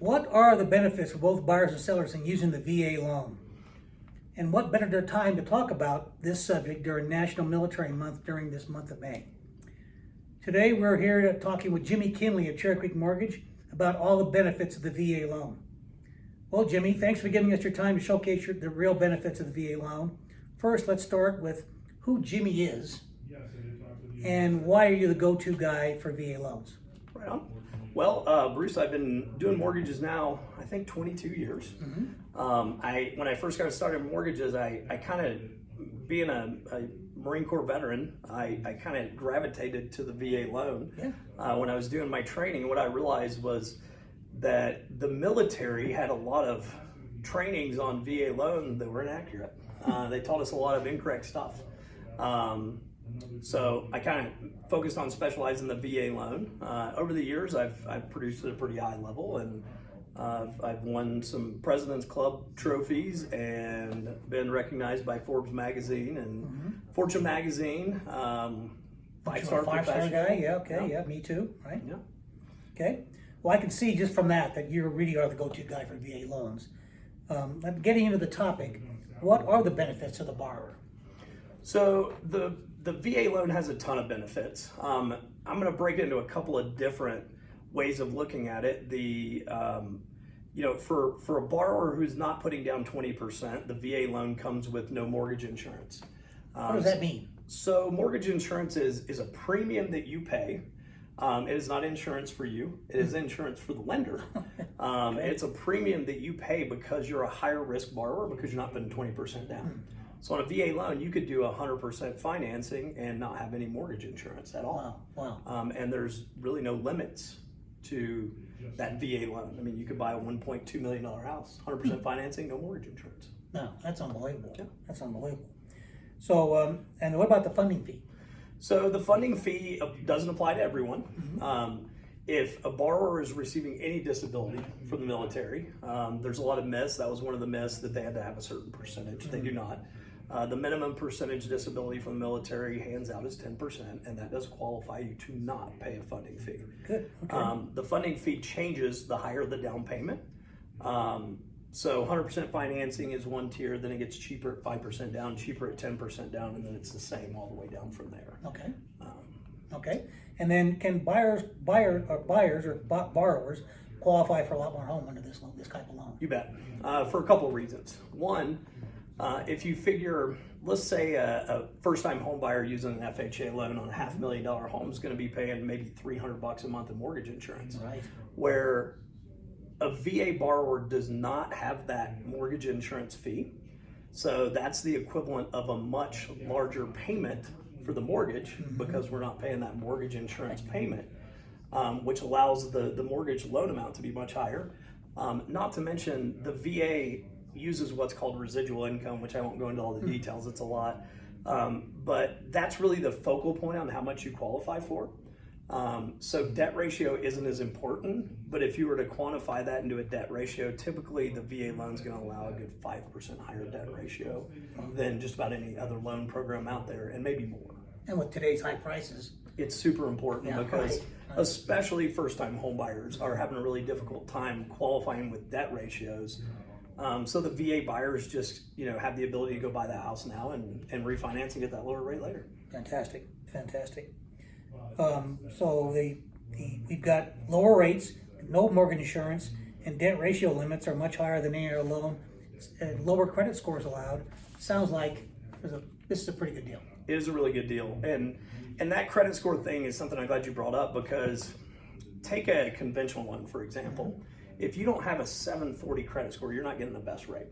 What are the benefits for both buyers and sellers in using the VA loan? And what better time to talk about this subject during National Military Month during this month of May? Today we're here talking with Jimmy Kinley of Cherry Creek Mortgage about all the benefits of the VA loan. Well, Jimmy, thanks for giving us your time to showcase the real benefits of the VA loan. First, let's start with who Jimmy is and why are you the go-to guy for VA loans? Right on. Well, Bruce, I've been doing mortgages now, I think 22 years. Mm-hmm. When I first got started in mortgages, I kind of, being a Marine Corps veteran, I kind of gravitated to the VA loan. Yeah. When I was doing my training, what I realized was that the military had a lot of trainings on VA loan that were inaccurate. They taught us a lot of incorrect stuff. So I kind of focused on specializing the VA loan. Over the years, I've produced at a pretty high level, and I've won some President's Club trophies and been recognized by Forbes magazine and Fortune magazine. Five-star guy, yeah, okay, yeah, me too, right? Yeah. Okay. Well, I can see just from that you really are the go-to guy for VA loans. Getting into the topic, what are the benefits to the borrower? So the VA loan has a ton of benefits. I'm going to break it into a couple of different ways of looking at it. For a borrower who's not putting down 20%, the VA loan comes with no mortgage insurance. What does that mean? So mortgage insurance is a premium that you pay. It is not insurance for you. It is insurance for the lender. It's a premium that you pay because you're a higher risk borrower because you're not putting 20% down. So on a VA loan, you could do 100% financing and not have any mortgage insurance at all. Wow. And there's really no limits to that VA loan. I mean, you could buy a $1.2 million house, 100% financing, no mortgage insurance. No, that's unbelievable. Yeah. That's unbelievable. So, and what about the funding fee? So the funding fee doesn't apply to everyone. If a borrower is receiving any disability from the military, there's a lot of myths. That was one of the myths that they had to have a certain percentage. They do not. The minimum percentage disability from the military hands out is 10%, and that does qualify you to not pay a funding fee. Good. Okay. The funding fee changes the higher the down payment. So 100% financing is one tier, then it gets cheaper at 5% down, cheaper at 10% down, and then it's the same all the way down from there. Okay. Okay. And then can borrowers qualify for a lot more home under this type of loan? You bet. For a couple of reasons. One, if you figure, let's say a first-time home buyer using an FHA loan on a $500,000 home is going to be paying maybe $300 a month in mortgage insurance. Right. Where a VA borrower does not have that mortgage insurance fee. So that's the equivalent of a much larger payment for the mortgage because we're not paying that mortgage insurance payment, which allows the mortgage loan amount to be much higher. Not to mention the VA uses what's called residual income, which I won't go into all the details, it's a lot. But that's really the focal point on how much you qualify for. So debt ratio isn't as important, but if you were to quantify that into a debt ratio, typically the VA loan is going to allow a good 5% higher debt ratio than just about any other loan program out there, and maybe more. And with today's high prices, it's super important because especially first-time home buyers are having a really difficult time qualifying with debt ratios. So the VA buyers just have the ability to go buy that house now and refinance and get that lower rate later. Fantastic. So we've got lower rates, no mortgage insurance, and debt ratio limits are much higher than any other loan. Lower credit scores allowed. Sounds like this is a pretty good deal. It is a really good deal, and that credit score thing is something I'm glad you brought up because take a conventional loan, for example. If you don't have a 740 credit score, you're not getting the best rate.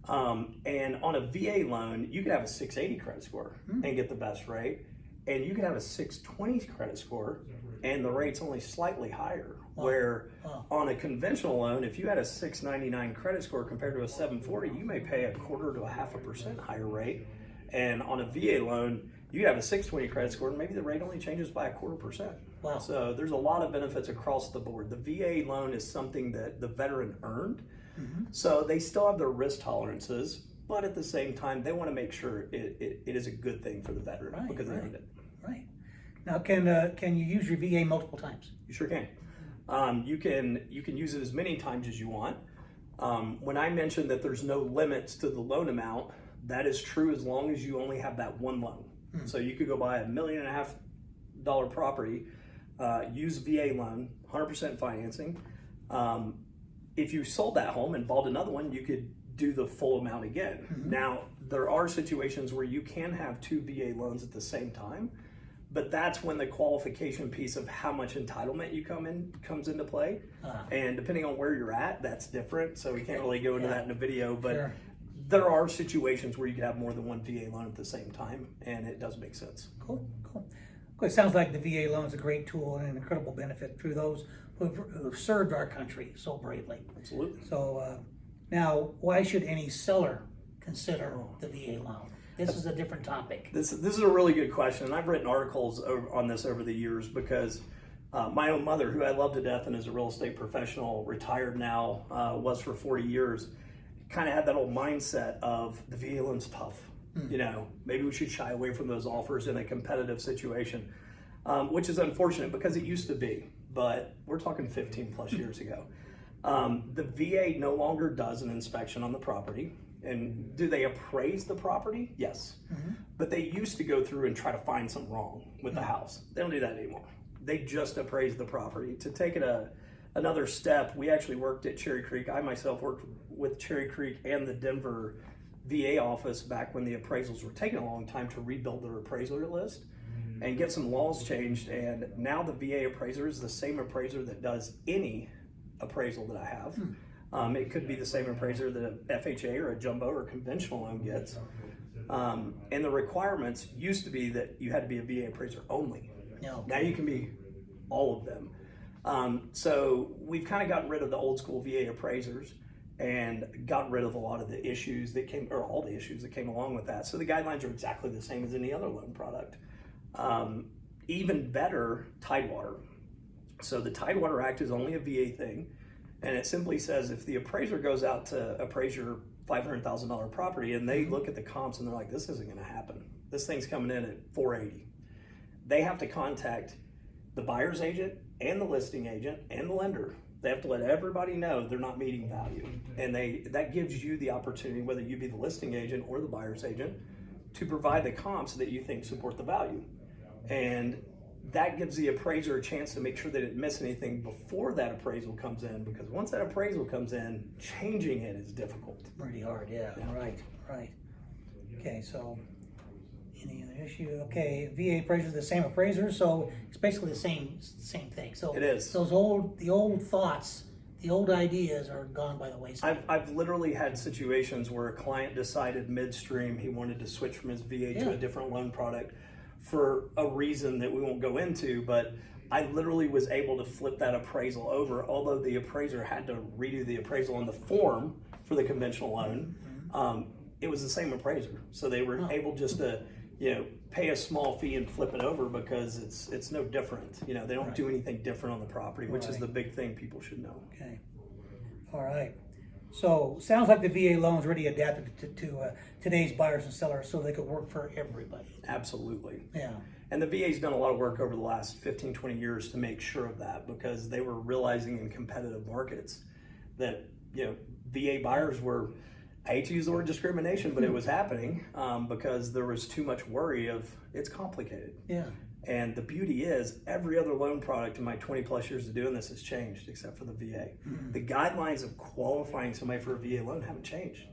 And on a VA loan, you could have a 680 credit score and get the best rate. And you can have a 620 credit score and the rate's only slightly higher. Where on a conventional loan, if you had a 699 credit score compared to a 740, you may pay 1/4 to 0.5% higher rate. And on a VA loan, you have a 620 credit score and maybe the rate only changes by 1/4%. Wow. So there's a lot of benefits across the board. The VA loan is something that the veteran earned. So they still have their risk tolerances, but at the same time, they want to make sure it is a good thing for the veteran because they earned it. Right. Now, can you use your VA multiple times? You sure can. You can use it as many times as you want. When I mentioned that there's no limits to the loan amount, that is true as long as you only have that one loan. So you could go buy $1.5 million property, use VA loan, 100% financing. If you sold that home and bought another one, you could do the full amount again. Now, there are situations where you can have two VA loans at the same time, but that's when the qualification piece of how much entitlement you comes into play. And depending on where you're at, that's different. So we can't really go into that in a video, but Sure. there are situations where you could have more than one VA loan at the same time, and it does make sense. Cool. Well, it sounds like the VA loan is a great tool and an incredible benefit through those who've served our country so bravely. Absolutely. So now, why should any seller consider the VA loan? This is a different topic. This is a really good question, and I've written articles on this over the years because my own mother, who I love to death and is a real estate professional, retired now, was for 40 years, kind of had that old mindset of the VA loan's tough. Maybe we should shy away from those offers in a competitive situation, which is unfortunate because it used to be, but we're talking 15 plus years ago. The VA no longer does an inspection on the property. And do they appraise the property? Yes. But they used to go through and try to find something wrong with the house. They don't do that anymore. They just appraise the property. To take it another step, we actually worked at Cherry Creek. I myself worked with Cherry Creek and the Denver VA office back when the appraisals were taking a long time to rebuild their appraiser list and get some laws changed. And now the VA appraiser is the same appraiser that does any appraisal that I have. It could be the same appraiser that a FHA or a jumbo or conventional loan gets. And the requirements used to be that you had to be a VA appraiser only. No. Now you can be all of them. So we've kind of gotten rid of the old school VA appraisers and got rid of a lot of the issues that came, or all the issues that came along with that. So the guidelines are exactly the same as any other loan product. Even better, Tidewater. So the Tidewater Act is only a VA thing. And it simply says if the appraiser goes out to appraise your $500,000 property and they look at the comps and they're like, this isn't going to happen. This thing's coming in at 480. They have to contact the buyer's agent and the listing agent and the lender. They have to let everybody know they're not meeting value. And that gives you the opportunity, whether you be the listing agent or the buyer's agent, to provide the comps that you think support the value. And that gives the appraiser a chance to make sure they didn't miss anything before that appraisal comes in, because once that appraisal comes in, changing it is difficult. Pretty hard, yeah. Right. Okay, so any other issue? Okay, VA appraisers, the same appraiser, so it's basically the same thing. So It is. Those the old thoughts, the old ideas are gone by the wayside. I've literally had situations where a client decided midstream he wanted to switch from his VA to a different loan product for a reason that we won't go into, but I literally was able to flip that appraisal over, although the appraiser had to redo the appraisal on the form for the conventional loan. It was the same appraiser, so they were able just to pay a small fee and flip it over because it's no different. They don't do anything different on the property, which is the big thing people should know. Okay. All right. So sounds like the VA loan is already adapted to today's buyers and sellers, so they could work for everybody. Absolutely. Yeah. And the VA's done a lot of work over the last 15, 20 years to make sure of that, because they were realizing in competitive markets that VA buyers were, I hate to use the word discrimination, but it was happening because there was too much worry of it's complicated. Yeah. And the beauty is every other loan product in my 20 plus years of doing this has changed except for the VA. The guidelines of qualifying somebody for a VA loan haven't changed.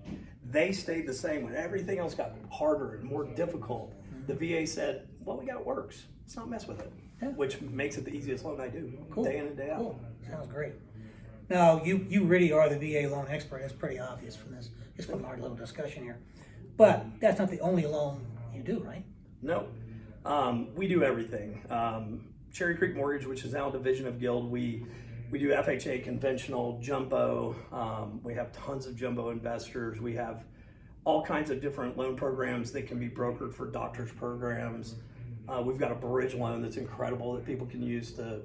They stayed the same. When everything else got harder and more difficult, the VA said, well, we got it works. Let's not mess with it, which makes it the easiest loan I do, day in and day out. Cool. Sounds great. Now, you really are the VA loan expert. It's pretty obvious from this, just from our little discussion here. But that's not the only loan you do, right? No. We do everything. Cherry Creek Mortgage, which is now a division of Guild, we do FHA, conventional, jumbo. We have tons of jumbo investors. We have all kinds of different loan programs that can be brokered for doctors' programs. We've got a bridge loan that's incredible that people can use to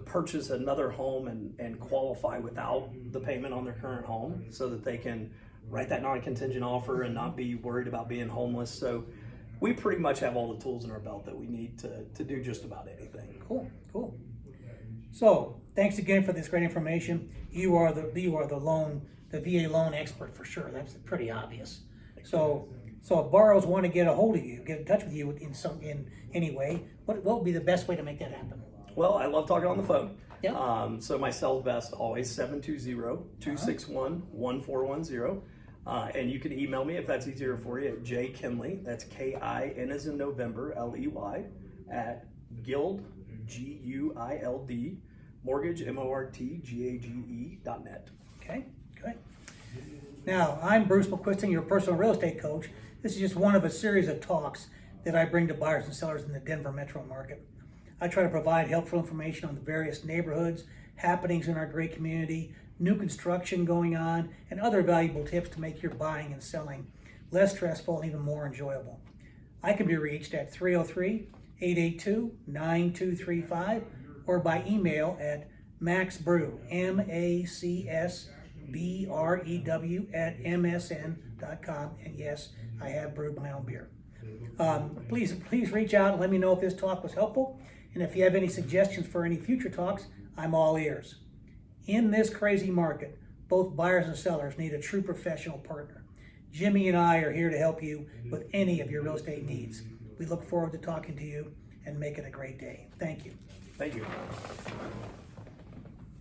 purchase another home and qualify without the payment on their current home, so that they can write that non-contingent offer and not be worried about being homeless. So we pretty much have all the tools in our belt that we need to do just about anything. Cool. So, thanks again for this great information. You are the VA loan expert for sure. That's pretty obvious. So if borrowers want to get a hold of you, get in touch with you in any way, what would be the best way to make that happen? Well, I love talking on the phone. Yeah. So my cell's best, always 720-261-1410. And you can email me if that's easier for you at jkinley, that's K-I-N as in November, L-E-Y, at Guild, G-U-I-L-D, mortgage, M-O-R-T-G-A-G-E.net. Okay, good. Now, I'm Bruce McQuiston, your personal real estate coach. This is just one of a series of talks that I bring to buyers and sellers in the Denver metro market. I try to provide helpful information on the various neighborhoods, happenings in our great community, new construction going on, and other valuable tips to make your buying and selling less stressful and even more enjoyable. I can be reached at 303-882-9235 or by email at maxbrew, MACSBREW at MSN.com. And yes, I have brewed my own beer. Please reach out and let me know if this talk was helpful. And if you have any suggestions for any future talks, I'm all ears. In this crazy market, both buyers and sellers need a true professional partner. Jimmy and I are here to help you with any of your real estate needs. We look forward to talking to you and make it a great day. Thank you. Thank you.